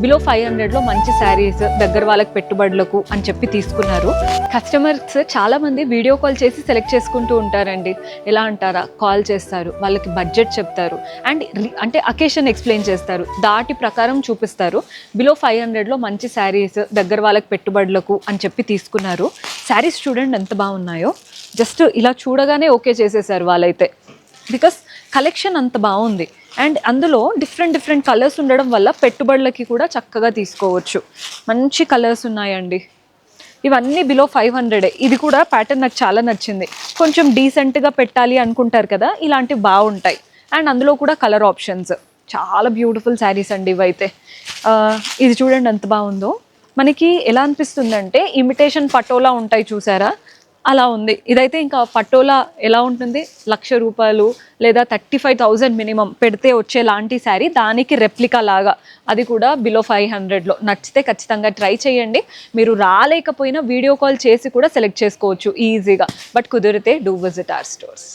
Below 500లో మంచి శారీస్ దగ్గర వాళ్ళకి పెట్టుబడులకు అని చెప్పి తీసుకున్నారు. కస్టమర్స్ చాలామంది వీడియో కాల్ చేసి సెలెక్ట్ చేసుకుంటూ ఉంటారండి. ఎలా అంటారా, కాల్ చేస్తారు, వాళ్ళకి బడ్జెట్ చెప్తారు అండ్ అంటే అకేషన్ ఎక్స్ప్లెయిన్ చేస్తారు, దాటి ప్రకారం చూపిస్తారు. బిలో 500లో మంచి శారీస్ దగ్గర వాళ్ళకి పెట్టుబడులకు అని చెప్పి తీసుకున్నారు. శారీస్ చూడండి ఎంత బాగున్నాయో, జస్ట్ ఇలా చూడగానే ఓకే చేసేసారు వాళ్ళైతే, బికాస్ కలెక్షన్ అంత బాగుంది అండ్ అందులో డిఫరెంట్ కలర్స్ ఉండడం వల్ల పెట్టుబడులకి కూడా చక్కగా తీసుకోవచ్చు. మంచి కలర్స్ ఉన్నాయండి. ఇవన్నీ బిలో 500. ఇది కూడా ప్యాటర్న్ నాకు చాలా నచ్చింది. కొంచెం డీసెంట్గా పెట్టాలి అనుకుంటారు కదా, ఇలాంటివి బాగుంటాయి అండ్ అందులో కూడా కలర్ ఆప్షన్స్. చాలా బ్యూటిఫుల్ శారీస్ అండి ఇవైతే. ఇది చూడండి ఎంత బాగుందో. మనకి ఎలా అనిపిస్తుందంటే ఇమిటేషన్ పటోలా ఉంటాయి చూసారా, అలా ఉంది. ఇదైతే ఇంకా పటోలా ఎలా ఉంటుంది, ₹1,00,000 లేదా 35,000 మినిమం పెడితే వచ్చేలాంటి శారీ, దానికి రెప్లికా లాగా, అది కూడా బిలో 500లో. నచ్చితే ఖచ్చితంగా ట్రై చేయండి. మీరు రాలేకపోయినా వీడియో కాల్ చేసి కూడా సెలెక్ట్ చేసుకోవచ్చు ఈజీగా. బట్ కుదిరితే డూ విజిట్ అవర్ స్టోర్స్.